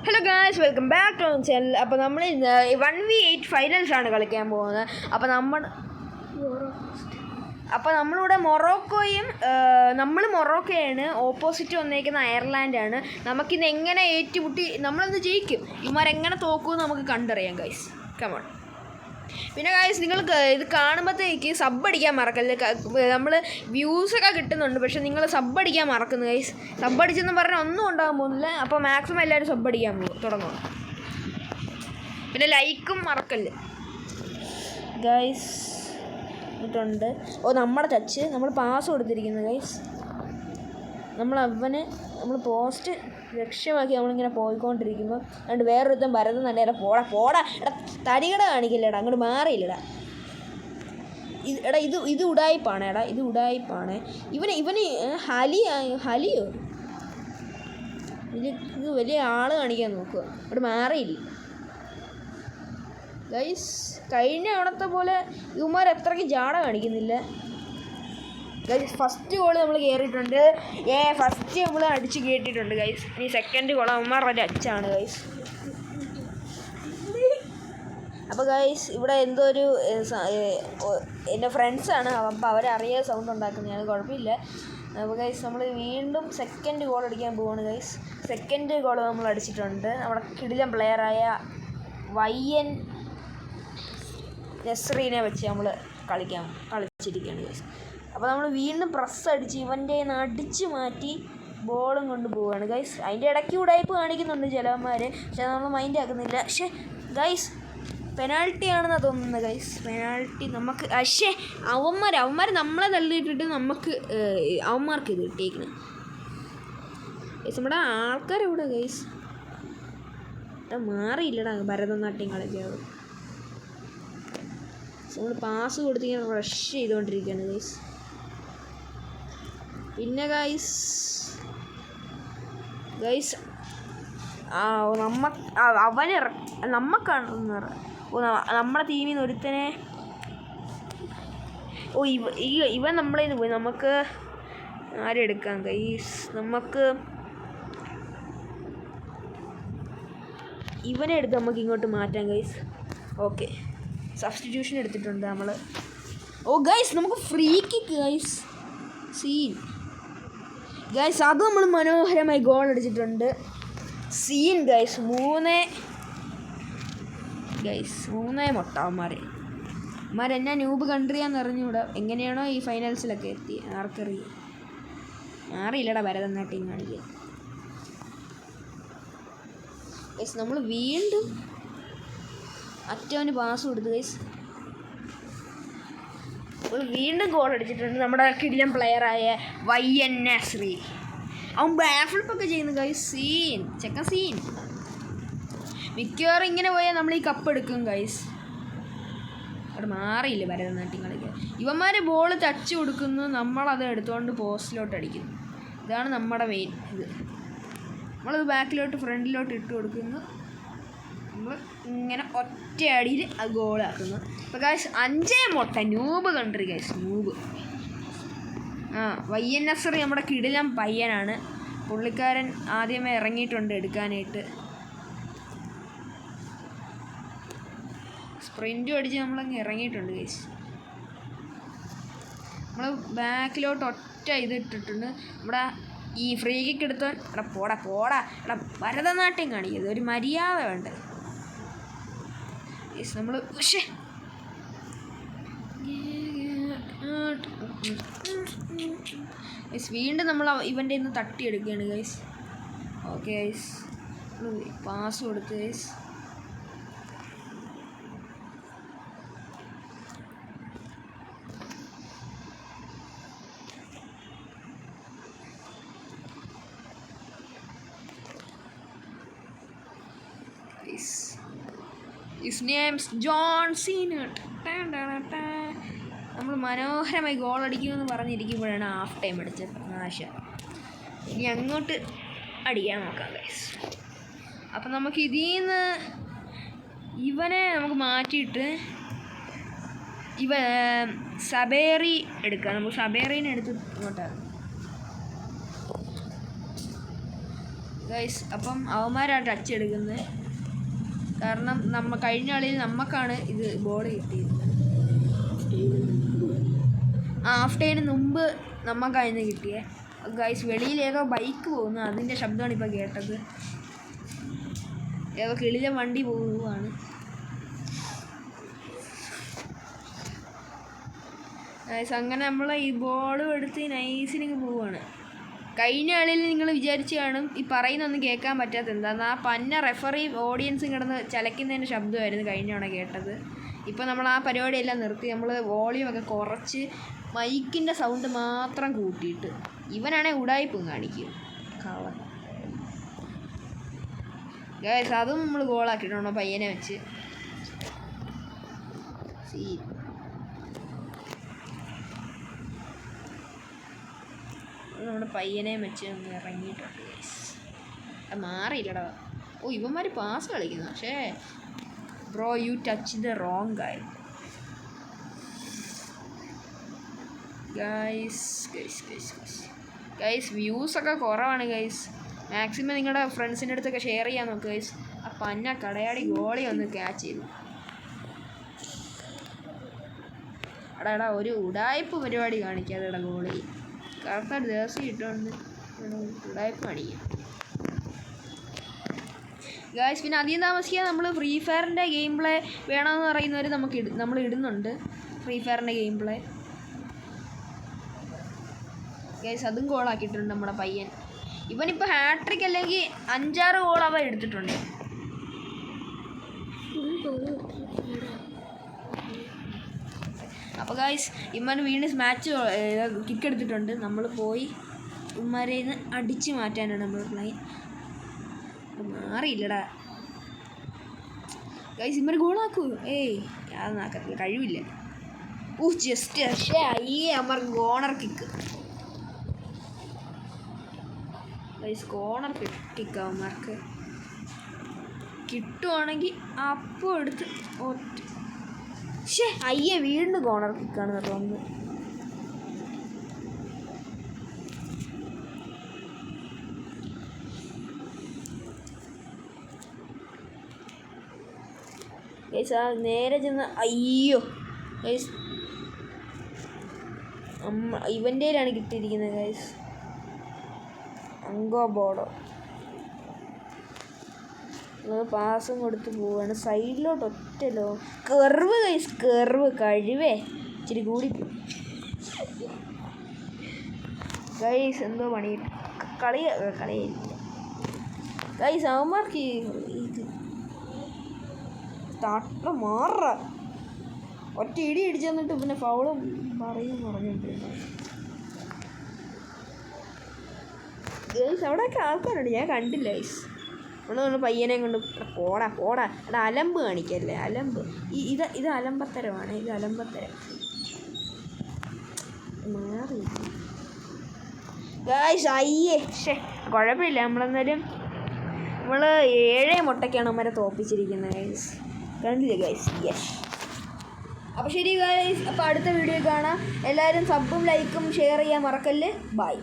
Hello guys, welcome back to channel. അപ്പോൾ നമ്മൾ 1v8 ഫൈനൽസാണ് കളിക്കാൻ പോകുന്നത്. അപ്പോൾ നമ്മളിവിടെ മൊറോക്കോയും നമ്മൾ മൊറോക്കോയാണ്, ഓപ്പോസിറ്റ് വന്നേക്കുന്ന അയർലാൻഡാണ്. നമുക്കിന്ന് എങ്ങനെ ഏറ്റുമുട്ടി നമ്മളൊന്ന് ജയിക്കും, ഇവന്മാരെങ്ങനെ തോക്കുമെന്ന് നമുക്ക് കണ്ടറിയാം ഗൈസ്. കമോൺ. പിന്നെ ഗൈസ്, നിങ്ങൾക്ക് ഇത് കാണുമ്പോഴത്തേക്ക് സബ് അടിക്കാൻ മറക്കല്ലേ. നമ്മൾ വ്യൂസൊക്കെ കിട്ടുന്നുണ്ട്, പക്ഷെ നിങ്ങൾ സബ് അടിക്കാൻ മറക്കുന്നു ഗൈസ്. സബ് അടിച്ചെന്ന് പറഞ്ഞാൽ ഒന്നും ഉണ്ടാകാൻ പോകുന്നില്ല. അപ്പോൾ മാക്സിമം എല്ലാവരും സബ് അടിക്കാൻ തുടങ്ങും. പിന്നെ ലൈക്കും മറക്കല്ലേ ഗൈസ്. ഇട്ടുണ്ട്. നമ്മുടെ ടച്ച് നമ്മൾ പാസ് കൊടുത്തിരിക്കുന്നു ഗൈസ്. നമ്മൾ പോസ്റ്റ് ലക്ഷ്യമാക്കി നമ്മളിങ്ങനെ പോയിക്കൊണ്ടിരിക്കുമ്പോൾ അതുകൊണ്ട് വേറൊരുത്തം വരത് തന്നെ. പോടാ എടാ, തരികട കാണിക്കില്ലടാ, അങ്ങോട്ട് മാറിയില്ലടാ. ഇത് ഉടായിപ്പാണ് എടാ, ഇത് ഉടായിപ്പാണ്. ഇവന് ഹലിയോ ഇത് വലിയ ആൾ കാണിക്കാൻ നോക്കുക. അവിടെ മാറിയില്ല ഗൈസ്. കഴിഞ്ഞ അവിടത്തെ പോലെ ഇവന്മാർ അത്രയ്ക്ക് ജാട കാണിക്കുന്നില്ല ഗൈസ്. ഫസ്റ്റ് ഗോൾ നമ്മൾ കയറിയിട്ടുണ്ട്. ഫസ്റ്റ് നമ്മൾ അടിച്ച് കയറ്റിയിട്ടുണ്ട് ഗൈസ്. ഇനി സെക്കൻഡ് ഗോൾ അവന്മാരുടെ അച്ചാണ് ഗൈസ്. അപ്പോൾ ഗൈസ്, ഇവിടെ എന്തോ ഒരു എൻ്റെ ഫ്രണ്ട്സാണ്, അപ്പോൾ അവരറിയാതെ സൗണ്ട് ഉണ്ടാക്കുന്നത്, അത് കുഴപ്പമില്ല. അപ്പോൾ ഗൈസ്, നമ്മൾ വീണ്ടും സെക്കൻഡ് ഗോൾ അടിക്കാൻ പോവാണ് ഗൈസ്. സെക്കൻഡ് ഗോൾ നമ്മൾ അടിച്ചിട്ടുണ്ട്. നമ്മുടെ കിടിലൻ പ്ലെയറായ YN നസ്രീനെ വെച്ച് നമ്മൾ കളിച്ചിരിക്കുകയാണ് ഗൈസ്. അപ്പോൾ നമ്മൾ വീണ്ടും പ്രസ് അടിച്ച് ഇവൻ്റെ അടിച്ച് മാറ്റി ബോളും കൊണ്ട് പോവുകയാണ് ഗൈസ്. അതിൻ്റെ ഇടയ്ക്ക് ഉടായ്പ് കാണിക്കുന്നുണ്ട് ചിലവന്മാർ, പക്ഷെ നമ്മൾ മൈൻഡ് ആക്കുന്നില്ല. പക്ഷേ ഗൈസ്, പെനാൾട്ടി ആണെന്നാണ് തോന്നുന്നത് ഗൈസ്. പെനാൾട്ടി നമുക്ക് അവന്മാർ നമ്മളെ തള്ളിയിട്ടിട്ട് അവന്മാർക്ക് ഇത് കിട്ടിയേക്കണം ഗൈസ്. നമ്മുടെ ആൾക്കാരെവിടെ ഗൈസ്? മാറിയില്ലടാ ഭരതനാട്യം കളിക്കാതെ. നമ്മൾ പാസ് കൊടുത്തിങ്ങനെ റഷ് ചെയ്തുകൊണ്ടിരിക്കുകയാണ് ഗൈസ്. പിന്നെ ഗൈസ് നമ്മുടെ ടീമിൽ നിന്ന് ഒരുത്തനെ ഇവൻ നമ്മളെ പോയി. നമുക്ക് ആരെടുക്കാം ഗൈസ്? നമുക്ക് ഇവനെ എടുത്ത് നമുക്ക് ഇങ്ങോട്ട് മാറ്റാം ഗൈസ്. ഓക്കെ, സബ്സ്റ്റിറ്റ്യൂഷൻ എടുത്തിട്ടുണ്ട് നമ്മൾ. ഗൈസ്, നമുക്ക് free kick guys. Scene guys, അത് നമ്മൾ മനോഹരമായി ഗോൾ അടിച്ചിട്ടുണ്ട്. Scene guys. 3 മുട്ടവന്മാരെന്നാ ന്യൂബ് കൺട്രിയാന്ന് അറിഞ്ഞൂടാ. എങ്ങനെയാണോ ഈ ഫൈനൽസിലൊക്കെ എത്തി ആർക്കറിയാം. മാറിയില്ലടാ ഭരതനാട്യം കാണിക്കാൻ ഗൈസ്. നമ്മൾ വീണ്ടും അറ്റവന് പാസ് കൊടുത്തു ഗൈസ്. വീണ്ടും ഗോൾ അടിച്ചിട്ടുണ്ട് നമ്മുടെ കിടിലൻ പ്ലെയറായ YN നസ്രി. അവൻ ബാഫ്ലിപ്പൊക്കെ ചെയ്യുന്നു ഗൈസ്. സീൻ. മിക്കവാറും ഇങ്ങനെ പോയാൽ നമ്മൾ ഈ കപ്പ് എടുക്കും ഗൈസ്. അവിടെ മാറിയില്ല ഭരതനാട്യം കളിക്കാൻ. ഇവന്മാർ ബോൾ ടച്ച് കൊടുക്കുന്നു, നമ്മളത് എടുത്തുകൊണ്ട് പോസ്റ്റിലോട്ട് അടിക്കുന്നു. ഇതാണ് നമ്മുടെ മെയിൻ ഇത്. നമ്മളത് ബാക്കിലോട്ട് ഫ്രണ്ടിലോട്ട് ഇട്ട് കൊടുക്കുന്നു. നമ്മൾ ഇങ്ങനെ ഒറ്റ അടിയിൽ അത് ഗോളാക്കുന്നു. അപ്പോൾ ഗൈസ് 5 മുട്ട noob country guys. YN Nasri നമ്മുടെ കിടിലൻ പയ്യനാണ്. പുള്ളിക്കാരൻ ആദ്യമേ ഇറങ്ങിയിട്ടുണ്ട് എടുക്കാനായിട്ട്. സ്പ്രിൻറ്റും അടിച്ച് നമ്മളങ്ങ് ഇറങ്ങിയിട്ടുണ്ട് ഗൈസ്. നമ്മൾ ബാക്കിലോട്ട് ഒറ്റ ഇതിട്ടിട്ടുണ്ട്. നമ്മുടെ ഈ ഫ്രീ കിക്ക് എടുത്തവൻ പോടാ ഭരതനാട്യം കാണിക്കരുത്, ഒരു മര്യാദ വേണ്ട ഗൈസ്. നമ്മൾ വീണ്ടും നമ്മൾ ഇവൻ്റെ ഇന്ന് തട്ടിയെടുക്കുകയാണ് ഗൈസ്. ഓക്കെ ഗൈസ്, പാസ് കൊടുത്ത് guys. His name's John Cena. നമ്മൾ മനോഹരമായി ഗോൾ അടിക്കുമെന്ന് പറഞ്ഞിരിക്കുമ്പോഴാണ് ഹാഫ് ടൈം അടിച്ചത്. ഇനി അങ്ങോട്ട് അടിക്കാൻ നോക്കാം ഗൈസ്. അപ്പം നമുക്ക് ഇതിൽ നിന്ന് ഇവനെ നമുക്ക് മാറ്റിയിട്ട് സബേറി എടുക്കാം. നമുക്ക് സബേറിനെ എടുത്ത് ഇങ്ങോട്ടാണ് ഗൈസ് അപ്പം അവന്മാരാണ് ടച്ച് എടുക്കുന്നത്. കാരണം കഴിഞ്ഞ കളിയിൽ നമുക്കാണ് ഇത് ബോൾ കിട്ടിയത്. ഹാഫ് ടൈമിന് മുമ്പ് നമുക്കതിന് കിട്ടിയേ. ഗൈസ് വെളിയിൽ ഏതോ ബൈക്ക് പോകുന്നു, അതിൻ്റെ ശബ്ദമാണ് ഇപ്പോൾ കേട്ടത്. ഏതോ കിളിയിലെ വണ്ടി പോവുകയാണ്. ഗൈസ് അങ്ങനെ നമ്മൾ ഈ ബോളും എടുത്ത് നൈസിനിങ്ങ് പോവുകയാണ്. കഴിഞ്ഞ കളിയിൽ നിങ്ങൾ വിചാരിച്ച് കാണും ഈ പറയുന്നൊന്നും കേൾക്കാൻ പറ്റാത്ത എന്താന്ന്, ആ പന്ന റെഫറി ഓഡിയൻസും കിടന്ന് ചലയ്ക്കുന്നതിൻ്റെ ശബ്ദമായിരുന്നു കഴിഞ്ഞ തവണ കേട്ടത്. ഇപ്പോൾ നമ്മൾ ആ പരിപാടിയെല്ലാം നിർത്തി, നമ്മൾ വോളിയമൊക്കെ കുറച്ച് മൈക്കിൻ്റെ സൗണ്ട് മാത്രം കൂട്ടിയിട്ട്. ഇവനാണെങ്കിൽ ഉടായിപ്പും കാണിക്കും കവർ. ഗൈസ് അതും നമ്മൾ ഗോളാക്കിയിട്ടുണ്ടോ പയ്യനെ വെച്ച്. നമ്മുടെ പയ്യനെ വെച്ച് ഒന്ന് ഇറങ്ങിയിട്ടുണ്ട് ഗൈസ്. അത് മാറിയില്ലടാ. ഓ ഇവന്മാർ പാസ് കളിക്കുന്നു. പക്ഷേ bro you touch the wrong guy. Guys വ്യൂസൊക്കെ കുറവാണ് ഗൈസ്. മാക്സിമം നിങ്ങളുടെ ഫ്രണ്ട്സിൻ്റെ അടുത്തൊക്കെ ഷെയർ ചെയ്യാൻ നോക്കുക ഗൈസ്. ആ പന്ന കടയാടി ഗോളി ഒന്ന് ക്യാച്ച് ചെയ്തു. എടാ ഒരു ഉടായ്പ് പരിപാടി കാണിക്കാതെടാ ഗോളി. കറുത്ത ജേഴ്സി ഇട്ടുകൊണ്ട് ഉടായ്പ് കാണിക്കാം ഗായ്സ്. പിന്നെ അധികം താമസിക്കാതെ നമ്മൾ ഫ്രീ ഫയറിൻ്റെ ഗെയിം പ്ലേ വേണമെന്ന് പറയുന്നവർ നമ്മൾ ഇടുന്നുണ്ട് ഫ്രീ ഫയറിൻ്റെ ഗെയിം പ്ലേ ഗൈസ്. അതും ഗോളാക്കിയിട്ടുണ്ട് നമ്മുടെ പയ്യൻ. ഇവനിപ്പോൾ ഹാട്രിക് അല്ലെങ്കിൽ 5-6 ഗോൾ അവൻ എടുത്തിട്ടുണ്ട്. അപ്പോൾ ഗൈസ് ഇവന്മാർ വീണ്ടും മാച്ച് കിക്ക് എടുത്തിട്ടുണ്ട്. നമ്മൾ പോയി ഇവന്മാരെ നിന്ന് അടിച്ച് മാറ്റാനാണ് നമ്മൾ പ്ലാൻ. മാറിയില്ലടാ ഗൈസ്. ഇവന്മാർ ഗോളാക്കൂ. അത് നാക്കത്തില്ല, കഴിവില്ല. ജസ്റ്റ് പക്ഷേ അമ്മ corner kick guys. Corner kick അവന്മാർക്ക് കിട്ടുവാണെങ്കിൽ അപ്പോൾ എടുത്ത് ഒറ്റ. വീണ്ടും കോർണർ കിക്കാണ് തോന്നുന്നു. ഗൈസ് നേരെ ചെന്ന് ഗൈസ് ഇവൻ്റെയിലാണ് കിട്ടിയിരിക്കുന്നത് ഗൈസ്. അങ്കോ ബോർഡോ പാസും കൊടുത്ത് പോവാണ് സൈഡിലോട്ട്. ഒറ്റല്ലോ കെർവ് ഗൈസ്, കെർവ് കഴിവേ ഇച്ചിരി കൂടി ഗൈസ്. എന്തോ പണി കളിയായില്ല ഗൈസ്. അവന്മാർക്ക് ഇത് തട്ട മാറ ഒറ്റ ഇടി ഇടിച്ചു തന്നിട്ട് പിന്നെ ഫൗളും പറഞ്ഞിട്ടുണ്ട് ഗൈസ്. അവിടെയൊക്കെ ആൾക്കാരുണ്ട്, ഞാൻ കണ്ടില്ല ഗൈസ്. നമ്മൾ പയ്യനെ കൊണ്ട് പോടാ എടാ അലമ്പ് കാണിക്കല്ലേ, അലമ്പ്. ഇത് അലമ്പത്തരമാണ്, ഇത് അലമ്പത്തരം. മാറി ഗൈസ്. കുഴപ്പമില്ല. നമ്മളെന്നാലും നമ്മൾ 7 മുട്ടയ്ക്കാണ് അവന്മാരെ തോപ്പിച്ചിരിക്കുന്നത് ഗൈസ്. കണ്ടില്ലേ ഗൈസ്? യെസ്. അപ്പോൾ ശരി ഗൈസ്, അപ്പോൾ അടുത്ത വീഡിയോ കാണാം. എല്ലാവരും സബും ലൈക്കും ഷെയർ ചെയ്യാൻ മറക്കല്ലേ. ബൈ.